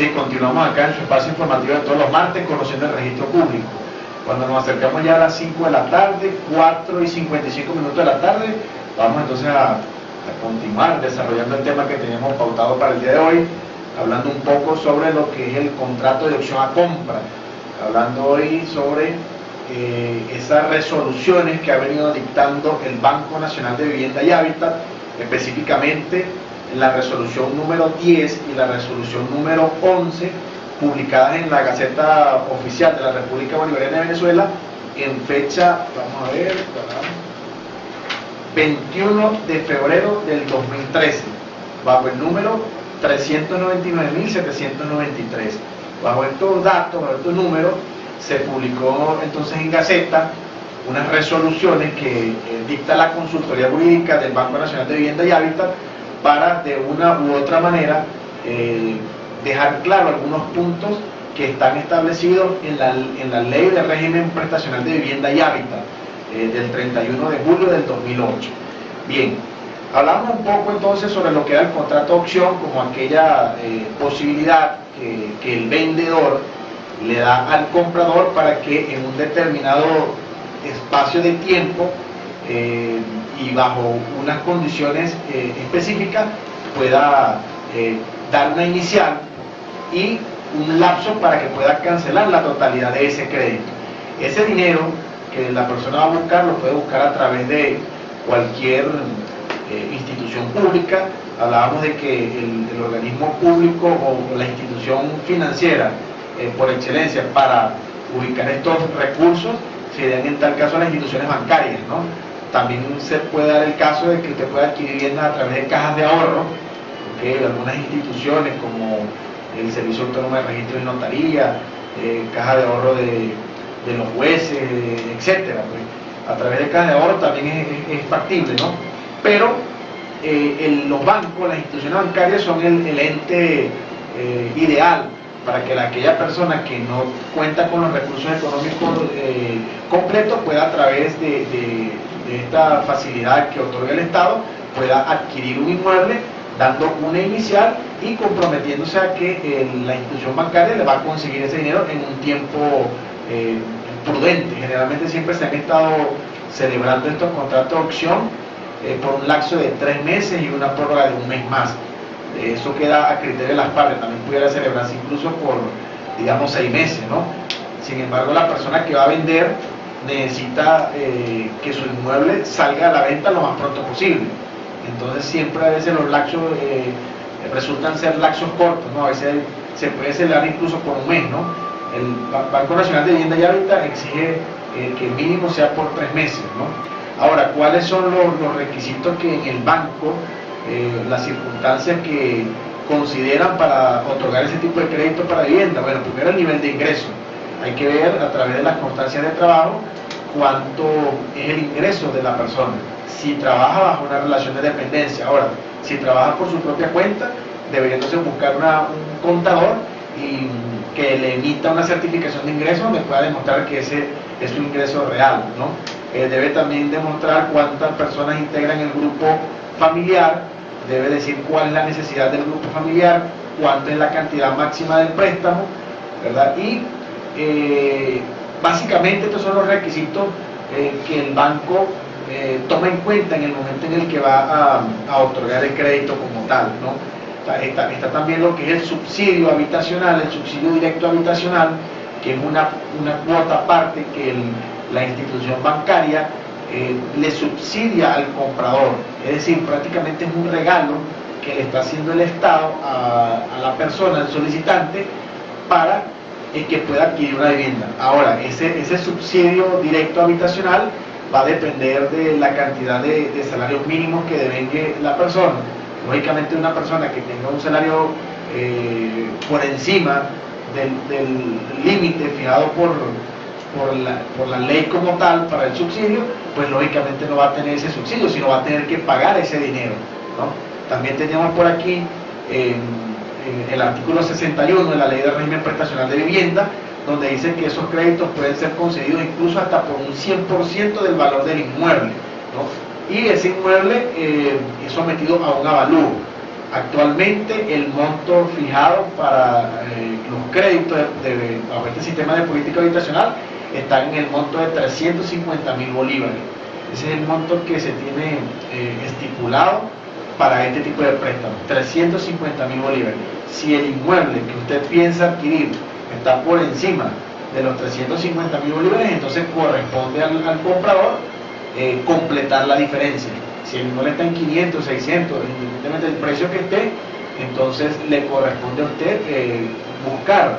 Sí, continuamos acá en su espacio informativo de todos los martes, conociendo el registro público. Cuando nos acercamos ya a las 5 de la tarde, 4 y 55 minutos de la tarde, vamos entonces a continuar desarrollando el tema que teníamos pautado para el día de hoy, hablando un poco sobre lo que es el contrato de opción a compra, hablando hoy sobre esas resoluciones que ha venido dictando el Banco Nacional de Vivienda y Hábitat, específicamente la resolución número 10 y la resolución número 11, publicadas en la Gaceta Oficial de la República Bolivariana de Venezuela en fecha, vamos a ver, 21 de febrero del 2013, bajo el número 399.793. Bajo estos datos, bajo estos números, se publicó entonces en Gaceta unas resoluciones que dicta la Consultoría Jurídica del Banco Nacional de Vivienda y Hábitat para, de una u otra manera, dejar claro algunos puntos que están establecidos en la Ley de Régimen Prestacional de Vivienda y Hábitat del 31 de julio del 2008. Bien, hablamos un poco entonces sobre lo que era el contrato de opción como aquella posibilidad que el vendedor le da al comprador para que en un determinado espacio de tiempo y bajo unas condiciones específicas pueda dar una inicial y un lapso para que pueda cancelar la totalidad de ese crédito. Ese dinero que la persona va a buscar lo puede buscar a través de cualquier institución pública. Hablábamos de que el organismo público o la institución financiera por excelencia para ubicar estos recursos serían en tal caso las instituciones bancarias, ¿no? También se puede dar el caso de que usted pueda adquirir viviendas a través de cajas de ahorro, algunas instituciones como el Servicio Autónomo de Registro y Notaría, caja de ahorro de los jueces, etcétera. Pues, a través de cajas de ahorro también es factible, ¿no? Pero los bancos, las instituciones bancarias son el ente ideal para que aquella persona que no cuenta con los recursos económicos completos pueda, a través de esta facilidad que otorga el Estado, pueda adquirir un inmueble dando una inicial y comprometiéndose a que la institución bancaria le va a conseguir ese dinero en un tiempo prudente. Generalmente siempre se han estado celebrando estos contratos de opción por un lapso de 3 meses y una prórroga de 1 mes más. Eso queda a criterio de las partes, también pudiera celebrarse incluso por, digamos, 6 meses, ¿no? Sin embargo, la persona que va a vender necesita que su inmueble salga a la venta lo más pronto posible. Entonces siempre a veces los lapsos resultan ser lapsos cortos, ¿no? A veces se puede celebrar incluso por 1 mes, ¿no? El Banco Nacional de Vivienda y Hábitat exige que el mínimo sea por 3 meses, ¿no? Ahora, ¿cuáles son los requisitos que en el banco, las circunstancias que consideran para otorgar ese tipo de crédito para vivienda? Bueno, primero el nivel de ingreso. Hay que ver a través de las constancias de trabajo cuánto es el ingreso de la persona. Si trabaja bajo una relación de dependencia. Ahora, si trabaja por su propia cuenta, debería entonces buscar un contador y que le emita una certificación de ingreso donde pueda demostrar que ese es su ingreso real, ¿no? Debe también demostrar cuántas personas integran el grupo familiar, debe decir cuál es la necesidad del grupo familiar, cuánto es la cantidad máxima del préstamo, ¿verdad? Y básicamente estos son los requisitos que el banco toma en cuenta en el momento en el que va a otorgar el crédito como tal, ¿no? Está también lo que es el subsidio habitacional, el subsidio directo habitacional, que es una cuota aparte que la institución bancaria le subsidia al comprador. Es decir, prácticamente es un regalo que le está haciendo el Estado a la persona, al solicitante, para que pueda adquirir una vivienda. Ahora, ese subsidio directo habitacional va a depender de la cantidad de salarios mínimos que devengue la persona. Lógicamente, una persona que tenga un salario por encima del límite fijado por la ley como tal para el subsidio, pues lógicamente no va a tener ese subsidio, sino va a tener que pagar ese dinero, ¿no? También tenemos por aquí el artículo 61 de la Ley de Régimen Prestacional de Vivienda, donde dice que esos créditos pueden ser concedidos incluso hasta por un 100% del valor del inmueble, ¿no? Y ese inmueble es sometido a un avalúo. Actualmente el monto fijado para los créditos bajo este sistema de política habitacional está en el monto de 350.000 bolívares. Ese es el monto que se tiene estipulado para este tipo de préstamos, 350.000 bolívares. Si el inmueble que usted piensa adquirir está por encima de los 350.000 bolívares, entonces corresponde al comprador completar la diferencia. Si el inmueble está en 500, 600, independientemente del precio que esté, entonces le corresponde a usted buscar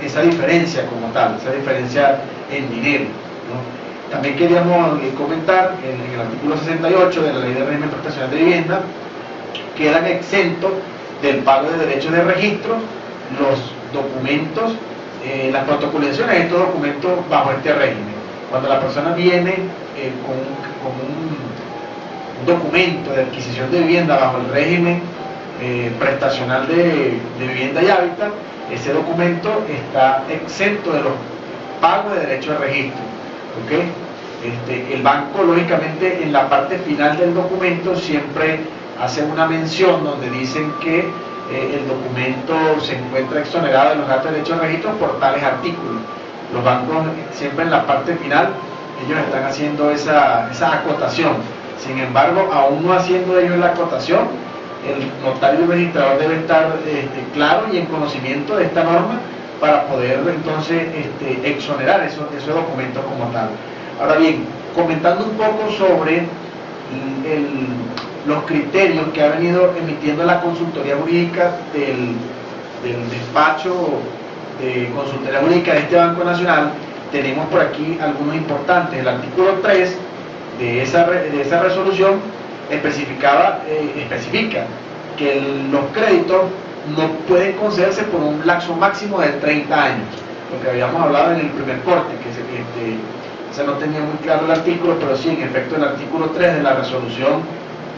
esa diferencia como tal, esa diferencia en dinero, ¿no? También queríamos comentar en el artículo 68 de la Ley de Régimen Prestacional de Vivienda, quedan exentos del pago de derechos de registro los documentos, las protocolizaciones de estos documentos bajo este régimen. Cuando la persona viene con un documento de adquisición de vivienda bajo el régimen prestacional de vivienda y hábitat, ese documento está exento de los pagos de derechos de registro. ¿Okay? El banco, lógicamente, en la parte final del documento siempre hace una mención donde dicen que el documento se encuentra exonerado de los gastos de derechos de registro por tales artículos. Los bancos siempre en la parte final ellos están haciendo esa acotación. Sin embargo, aún no haciendo ellos la acotación, el notario y registrador debe estar claro y en conocimiento de esta norma para poder entonces exonerar esos documentos como tal. Ahora bien, comentando un poco sobre los criterios que ha venido emitiendo la consultoría jurídica del despacho de consultoría jurídica de este Banco Nacional, tenemos por aquí algunos importantes. El artículo 3 de esa resolución especifica que los créditos no pueden concederse por un lapso máximo de 30 años, lo que habíamos hablado en el primer corte, que no tenía muy claro el artículo, pero sí, en efecto, el artículo 3 de la resolución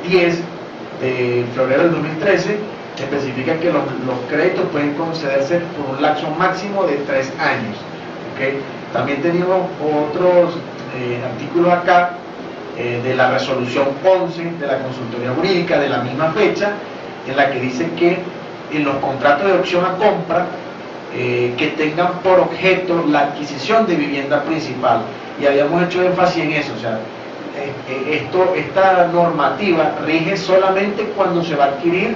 10 de febrero del 2013 especifica que los créditos pueden concederse por un lapso máximo de 3 años. ¿Okay? También tenemos otros artículos acá de la resolución 11 de la consultoría jurídica de la misma fecha, en la que dice que en los contratos de opción a compra que tengan por objeto la adquisición de vivienda principal, y habíamos hecho énfasis en eso, o sea, esta normativa rige solamente cuando se va a adquirir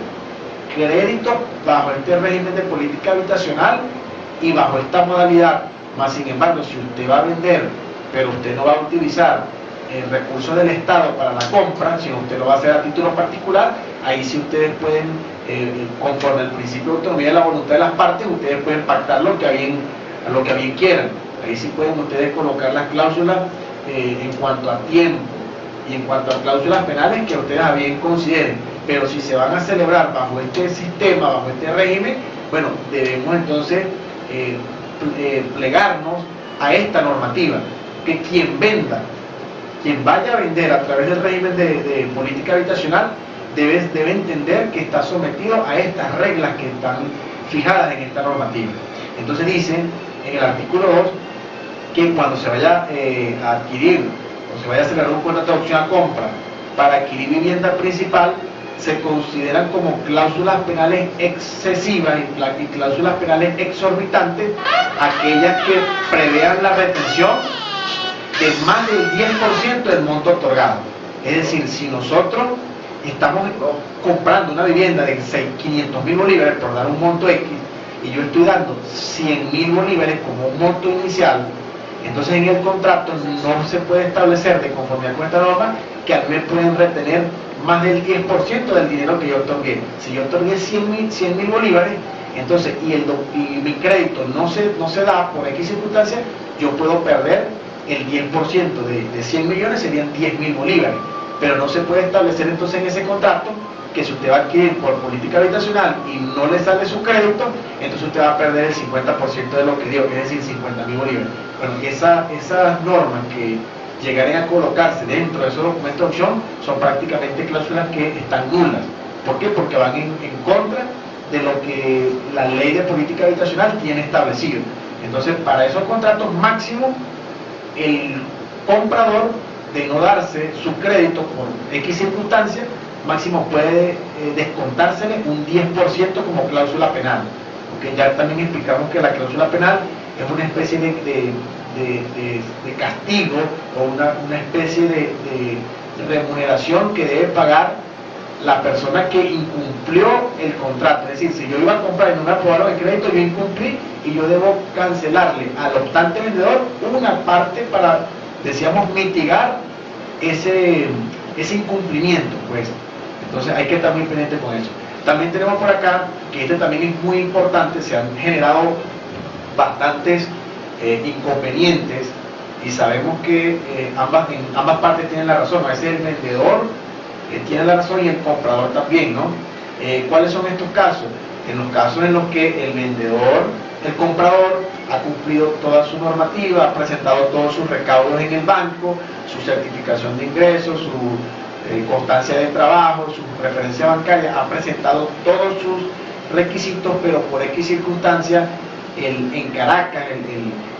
crédito bajo este régimen de política habitacional y bajo esta modalidad. Más sin embargo, si usted va a vender, pero usted no va a utilizar el recurso del Estado para la compra, sino usted lo va a hacer a título particular, ahí sí ustedes pueden, conforme al principio de autonomía de la voluntad de las partes, ustedes pueden pactar lo que a bien quieran. Ahí sí pueden ustedes colocar las cláusulas en cuanto a tiempo y en cuanto a cláusulas penales que ustedes a bien consideren. Pero si se van a celebrar bajo este sistema, bajo este régimen, bueno, debemos entonces plegarnos a esta normativa, que quien vaya a vender a través del régimen de política habitacional debe entender que está sometido a estas reglas que están fijadas en esta normativa. Entonces dice en el artículo 2 que cuando se vaya a adquirir o se vaya a celebrar un contrato de opción a compra para adquirir vivienda principal, se consideran como cláusulas penales excesivas y cláusulas penales exorbitantes aquellas que prevean la retención de más del 10% del monto otorgado. Es decir, si nosotros estamos comprando una vivienda de 500.000 bolívares, por dar un monto X, y yo estoy dando 100.000 bolívares como un monto inicial, entonces en el contrato no se puede establecer, de conformidad con esta norma, que a mí me pueden retener más del 10% del dinero que yo otorgué. Si yo otorgué 100.000 bolívares, entonces, y mi crédito no se da por X circunstancias, yo puedo perder el 10% de 100 millones, serían 10.000 bolívares. Pero no se puede establecer entonces en ese contrato que si usted va a adquirir por política habitacional y no le sale su crédito, entonces usted va a perder el 50% de lo que dio, es decir, 50.000 bolívares. Bueno, esas normas que llegaren a colocarse dentro de esos documentos de opción son prácticamente cláusulas que están nulas. ¿Por qué? Porque van en contra de lo que la ley de política habitacional tiene establecido. Entonces, para esos contratos máximos, el comprador, de no darse su crédito por X circunstancias, máximo puede descontársele un 10% como cláusula penal, porque ya también explicamos que la cláusula penal es una especie de castigo o una especie de remuneración que debe pagar la persona que incumplió el contrato. Es decir, si yo iba a comprar en un aprobado de crédito, yo incumplí y yo debo cancelarle al optante vendedor una parte para, decíamos, mitigar ese incumplimiento, pues. Entonces hay que estar muy pendiente con eso. También tenemos por acá, que este también es muy importante, se han generado bastantes inconvenientes y sabemos que en ambas partes tienen la razón. A veces el vendedor tiene la razón y el comprador también, ¿no? ¿Cuáles son estos casos? En los casos en los que el vendedor, el comprador, ha cumplido toda su normativa, ha presentado todos sus recaudos en el banco, su certificación de ingresos, su constancia de trabajo, su referencia bancaria, ha presentado todos sus requisitos, pero por X circunstancia, en Caracas,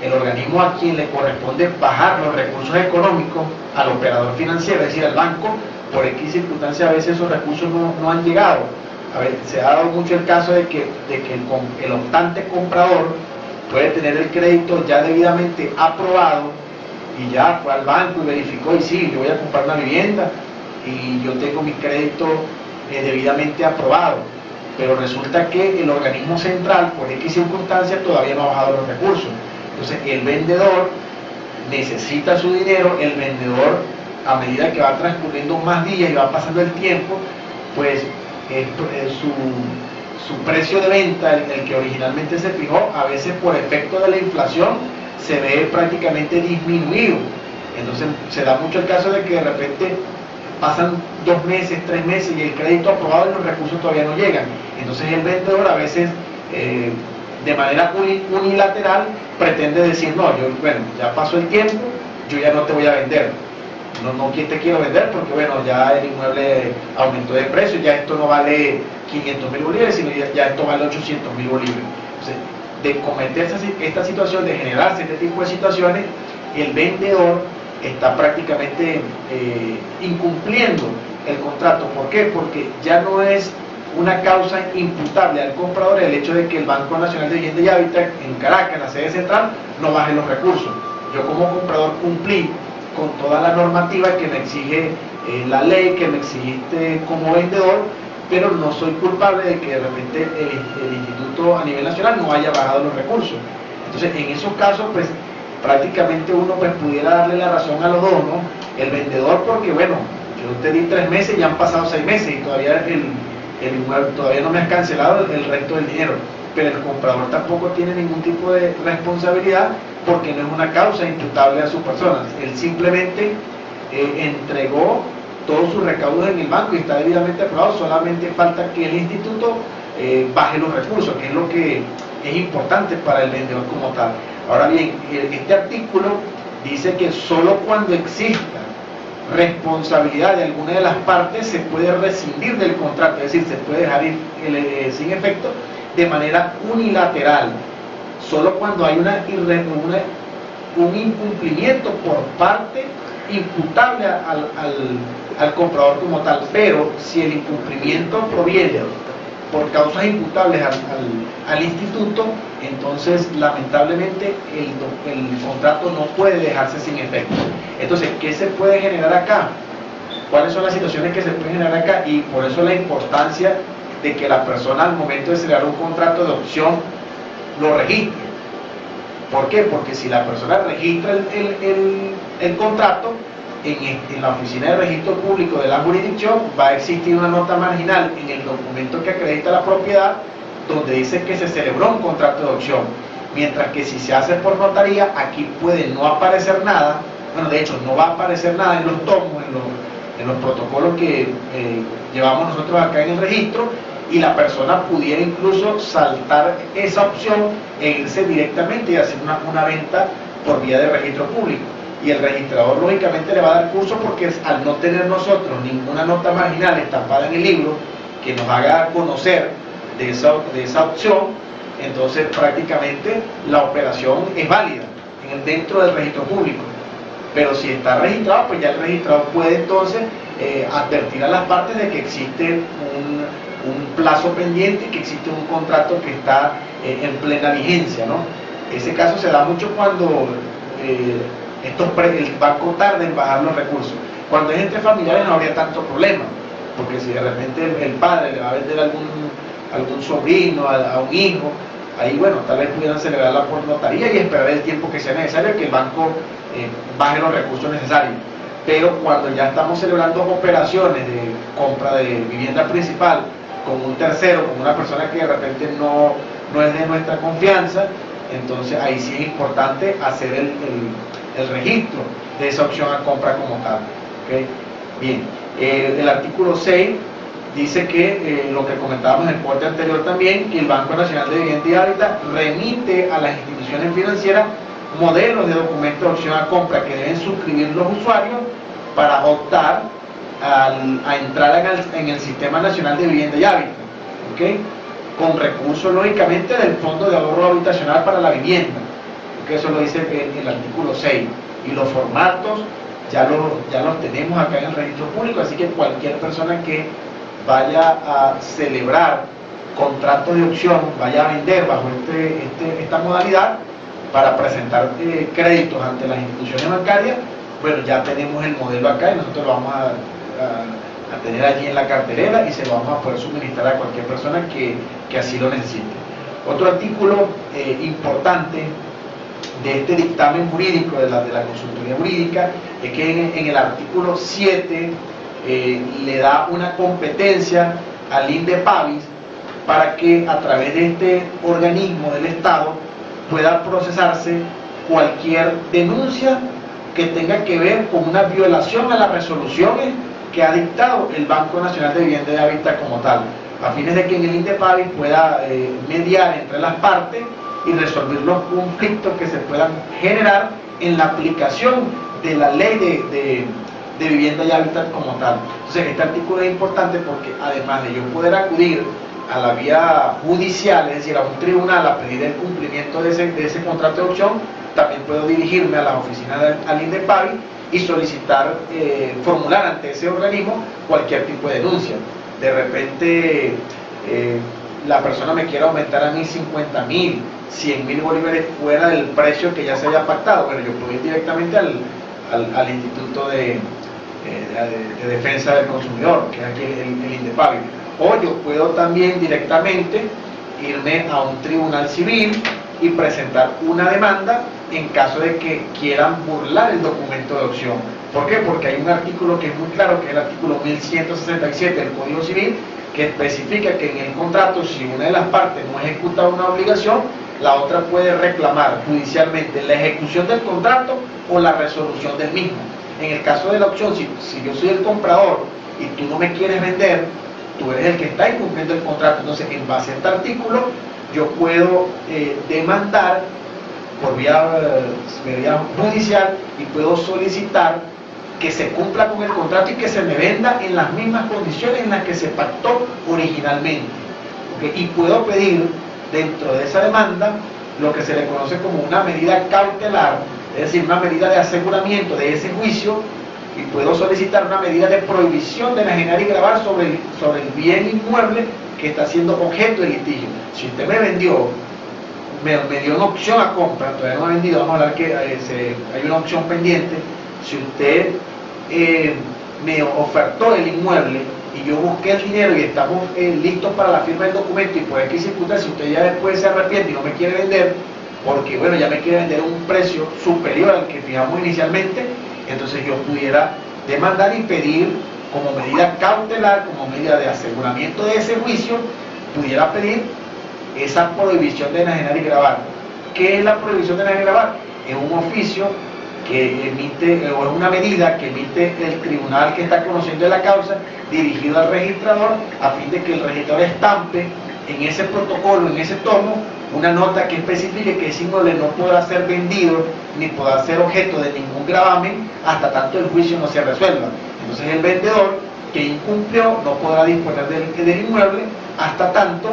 el organismo a quien le corresponde bajar los recursos económicos al operador financiero, es decir, al banco, por X circunstancia a veces esos recursos no han llegado. A ver, se ha dado mucho el caso de que el optante comprador puede tener el crédito ya debidamente aprobado y ya fue al banco y verificó, y sí, yo voy a comprar una vivienda y yo tengo mi crédito debidamente aprobado, pero resulta que el organismo central, por X circunstancias, todavía no ha bajado los recursos. Entonces el vendedor necesita su dinero, el vendedor, a medida que va transcurriendo más días y va pasando el tiempo, pues su precio de venta, el que originalmente se fijó, a veces por efecto de la inflación se ve prácticamente disminuido. Entonces se da mucho el caso de que de repente pasan 2 meses, 3 meses y el crédito aprobado y los recursos todavía no llegan. Entonces el vendedor a veces de manera unilateral pretende decir, no, bueno, ya pasó el tiempo, yo ya no te voy a vender. No te quiero vender porque bueno, ya el inmueble aumentó de precio, ya esto no vale 500.000 bolívares, sino ya esto vale 800.000 bolívares. Entonces, de cometerse esta situación, de generarse este tipo de situaciones, el vendedor está prácticamente incumpliendo el contrato. ¿Por qué? Porque ya no es una causa imputable al comprador el hecho de que el Banco Nacional de Vivienda y Hábitat en Caracas, en la sede central, no baje los recursos. Yo como comprador cumplí con toda la normativa que me exige la ley, que me exigiste como vendedor, pero no soy culpable de que de repente el instituto a nivel nacional no haya bajado los recursos. Entonces, en esos casos, pues, prácticamente uno pues pudiera darle la razón a los dos, ¿no? El vendedor, porque bueno, yo te di 3 meses y ya han pasado 6 meses y todavía el inmueble todavía no me has cancelado el resto del dinero. Pero el comprador tampoco tiene ningún tipo de responsabilidad porque no es una causa imputable a su persona. Él simplemente entregó todos sus recaudos en el banco y está debidamente aprobado, solamente falta que el instituto baje los recursos, que es lo que es importante para el vendedor como tal. Ahora bien, este artículo dice que solo cuando exista responsabilidad de alguna de las partes se puede rescindir del contrato, es decir, se puede dejar ir sin efecto de manera unilateral, solo cuando hay un incumplimiento por parte imputable al comprador como tal. Pero si el incumplimiento proviene por causas imputables al instituto, entonces lamentablemente el contrato no puede dejarse sin efecto. Entonces, ¿qué se puede generar acá? ¿Cuáles son las situaciones que se pueden generar acá? Y por eso la importancia de que la persona al momento de celebrar un contrato de opción lo registre. ¿Por qué? Porque si la persona registra el contrato en la oficina de registro público de la jurisdicción, va a existir una nota marginal en el documento que acredita la propiedad donde dice que se celebró un contrato de opción, mientras que si se hace por notaría, aquí puede no aparecer nada. Bueno, de hecho no va a aparecer nada en los tomos, en los protocolos que llevamos nosotros acá en el registro, y la persona pudiera incluso saltar esa opción e irse directamente y hacer una venta por vía de registro público. Y el registrador lógicamente le va a dar curso porque al no tener nosotros ninguna nota marginal estampada en el libro que nos haga conocer de esa opción, entonces prácticamente la operación es válida dentro del registro público. Pero si está registrado, pues ya el registrador puede entonces advertir a las partes de que existe un plazo pendiente, que existe un contrato que está en plena vigencia, ¿no? Ese caso se da mucho cuando el banco tarda en bajar los recursos. Cuando es entre familiares no habría tanto problema, porque si de repente el padre le va a vender a algún sobrino, a un hijo, ahí bueno, tal vez pudieran celebrarla por notaría y esperar el tiempo que sea necesario que el banco baje los recursos necesarios. Pero cuando ya estamos celebrando operaciones de compra de vivienda principal con un tercero, con una persona que de repente no es de nuestra confianza, entonces ahí sí es importante hacer el registro de esa opción a compra como tal. ¿Okay? Bien, el artículo 6 dice que lo que comentábamos en el corte anterior también, que el Banco Nacional de Vivienda y Hábitat remite a las instituciones financieras modelos de documentos de opción a compra que deben suscribir los usuarios para optar a entrar en el Sistema Nacional de Vivienda y Hábitat, ¿okay? Con recursos lógicamente del Fondo de Ahorro Habitacional para la Vivienda, porque eso lo dice el artículo 6, y los formatos ya los tenemos acá en el registro público, así que cualquier persona que vaya a celebrar contratos de opción, vaya a vender bajo esta modalidad para presentar créditos ante las instituciones bancarias, bueno, ya tenemos el modelo acá y nosotros lo vamos a tener allí en la carterera y se lo vamos a poder suministrar a cualquier persona que así lo necesite. Otro artículo importante de este dictamen jurídico de la consultoría jurídica es que en el artículo 7 le da una competencia al INDEPAVIS para que a través de este organismo del Estado pueda procesarse cualquier denuncia que tenga que ver con una violación a las resoluciones que ha dictado el Banco Nacional de Vivienda y Hábitat como tal, a fines de que en el INDEPAVIS pueda mediar entre las partes y resolver los conflictos que se puedan generar en la aplicación de la ley de vivienda y hábitat como tal. Entonces este artículo es importante porque además de yo poder acudir a la vía judicial, es decir, a un tribunal a pedir el cumplimiento de ese contrato de opción, también puedo dirigirme a las oficinas al INDEPAVIS y solicitar, formular ante ese organismo cualquier tipo de denuncia. De repente la persona me quiere aumentar a mí 50.000, 100.000 bolívares fuera del precio que ya se haya pactado. Bueno, yo puedo ir directamente al Instituto de Defensa del Consumidor, que es aquí el INDEPAVIS. O yo puedo también directamente irme a un tribunal civil y presentar una demanda en caso de que quieran burlar el documento de opción. ¿Por qué? Porque hay un artículo que es muy claro, que es el artículo 1167 del Código Civil, que especifica que en el contrato, si una de las partes no ejecuta una obligación, la otra puede reclamar judicialmente la ejecución del contrato o la resolución del mismo. En el caso de la opción, si yo soy el comprador y tú no me quieres vender, tú eres el que está incumpliendo el contrato, entonces en base a este artículo yo puedo demandar por vía judicial y puedo solicitar que se cumpla con el contrato y que se me venda en las mismas condiciones en las que se pactó originalmente. ¿Okay? Y puedo pedir dentro de esa demanda lo que se le conoce como una medida cautelar, es decir, una medida de aseguramiento de ese juicio, y puedo solicitar una medida de prohibición de enajenar y gravar sobre el bien inmueble que está siendo objeto de litigio. Si usted me vendió, me dio una opción a compra, todavía no me ha vendido, vamos a hablar que hay una opción pendiente. Si usted me ofertó el inmueble y yo busqué el dinero y estamos listos para la firma del documento, y puede que circunstancia, si usted ya después se arrepiente y no me quiere vender, porque bueno, ya me quiere vender a un precio superior al que fijamos inicialmente, entonces yo pudiera demandar y pedir como medida cautelar, como medida de aseguramiento de ese juicio, pudiera pedir esa prohibición de enajenar y gravar. ¿Qué es la prohibición de enajenar y gravar? Es un oficio que emite, o es una medida que emite el tribunal que está conociendo la causa, dirigido al registrador, a fin de que el registrador estampe en ese protocolo, en ese tomo, una nota que especifique que ese inmueble no podrá ser vendido ni podrá ser objeto de ningún gravamen hasta tanto el juicio no se resuelva. Entonces el vendedor que incumplió no podrá disponer del inmueble hasta tanto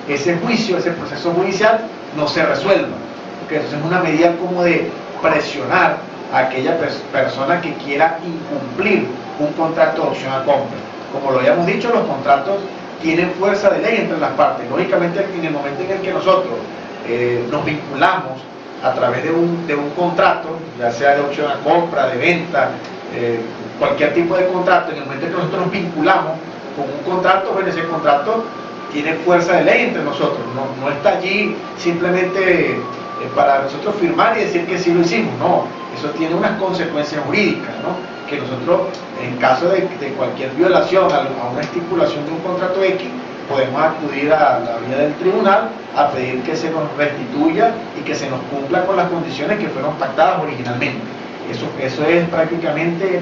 ese juicio, ese proceso judicial no se resuelva. Porque entonces es una medida como de presionar a aquella persona que quiera incumplir un contrato de opción a compra. Como lo habíamos dicho, los contratos tienen fuerza de ley entre las partes. Lógicamente, en el momento en el que nosotros nos vinculamos a través de un contrato, ya sea de opción a compra, de venta, cualquier tipo de contrato, en el momento en que nosotros nos vinculamos con un contrato, bueno, ese contrato tiene fuerza de ley entre nosotros, no está allí simplemente para nosotros firmar y decir que sí lo hicimos, no, eso tiene unas consecuencias jurídicas, ¿no? Que nosotros, en caso de cualquier violación a una estipulación de un contrato X, podemos acudir a la vía del tribunal a pedir que se nos restituya y que se nos cumpla con las condiciones que fueron pactadas originalmente. Eso es prácticamente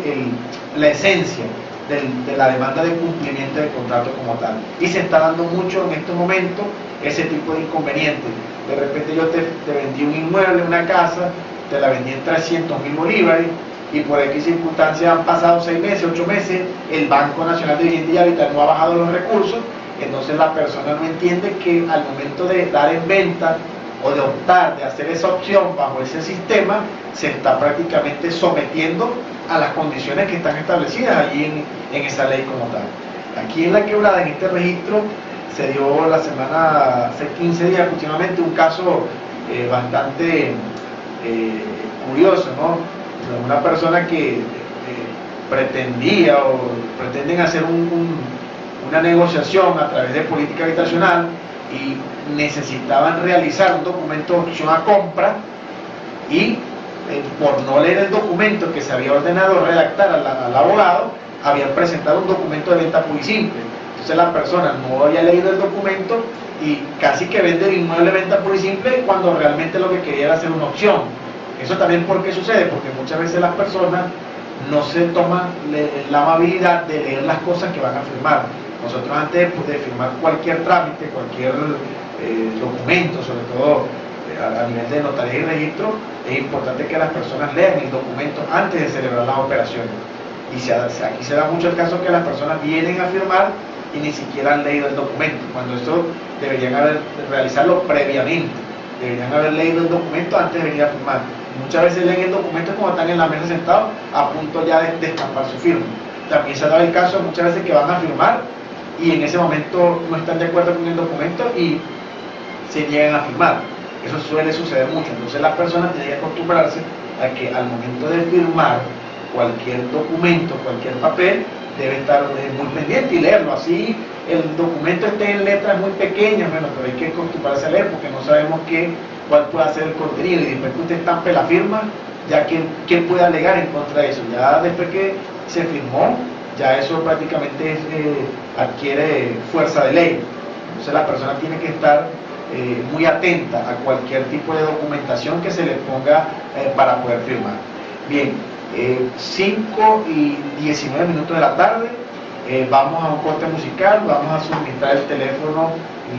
la esencia de la demanda de cumplimiento del contrato como tal. Y se está dando mucho en estos momentos ese tipo de inconvenientes. De repente yo te vendí un inmueble, una casa, te la vendí en 300.000 bolívares, y por X circunstancias han pasado 6 meses, 8 meses, el Banco Nacional de Vivienda y Hábitat no ha bajado los recursos, entonces la persona no entiende que al momento de dar en venta o de optar, de hacer esa opción bajo ese sistema, se está prácticamente sometiendo a las condiciones que están establecidas allí en esa ley como tal. Aquí en La Quebrada, en este registro, se dio la semana, hace 15 días aproximadamente, un caso bastante curioso, ¿no? Una persona que pretendía o pretenden hacer una negociación a través de política habitacional y necesitaban realizar un documento de opción a compra y por no leer el documento que se había ordenado redactar al abogado, habían presentado un documento de venta pura y simple. Entonces la persona no había leído el documento y casi que vende el inmueble de venta pura y simple cuando realmente lo que quería era hacer una opción. Eso también, ¿por qué sucede? Porque muchas veces las personas no se toman la amabilidad de leer las cosas que van a firmar. Nosotros antes de firmar cualquier trámite, cualquier documento, sobre todo a nivel de notaría y registro, es importante que las personas lean el documento antes de celebrar las operaciones. Y aquí se da mucho el caso que las personas vienen a firmar y ni siquiera han leído el documento, cuando esto deberían realizarlo previamente. Deberían haber leído el documento antes de venir a firmar. Muchas veces leen el documento como están en la mesa sentados, a punto ya de estampar su firma. También se ha dado el caso muchas veces que van a firmar y en ese momento no están de acuerdo con el documento y se niegan a firmar. Eso suele suceder mucho. Entonces las personas tienen que acostumbrarse a que al momento de firmar cualquier documento, cualquier papel, debe estar muy pendiente y leerlo. Así el documento esté en letras muy pequeñas, bueno, pero hay que acostumbrarse a leer porque no sabemos cuál puede ser el contenido, y después que usted estampe la firma, ya ¿quién puede alegar en contra de eso? Ya después que se firmó, ya eso prácticamente adquiere fuerza de ley. Entonces la persona tiene que estar muy atenta a cualquier tipo de documentación que se le ponga para poder firmar. Bien, 5:19 de la tarde, vamos a un corte musical, vamos a suministrar el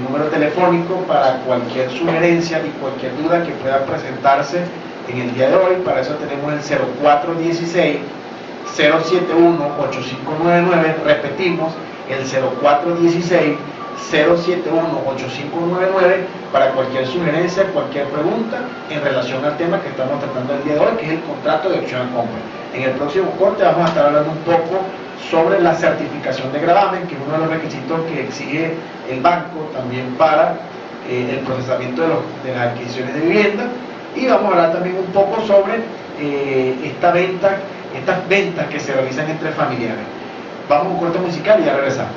número telefónico para cualquier sugerencia y cualquier duda que pueda presentarse en el día de hoy. Para eso tenemos el 0416-071-8599, repetimos, el 0416-071-8599 para cualquier sugerencia, cualquier pregunta en relación al tema que estamos tratando el día de hoy, que es el contrato de opción a compra. En el próximo corte vamos a estar hablando un poco sobre la certificación de gravamen, que es uno de los requisitos que exige el banco también para el procesamiento de las adquisiciones de vivienda, y vamos a hablar también un poco sobre estas ventas que se realizan entre familiares. Vamos a un corte musical y ya regresamos.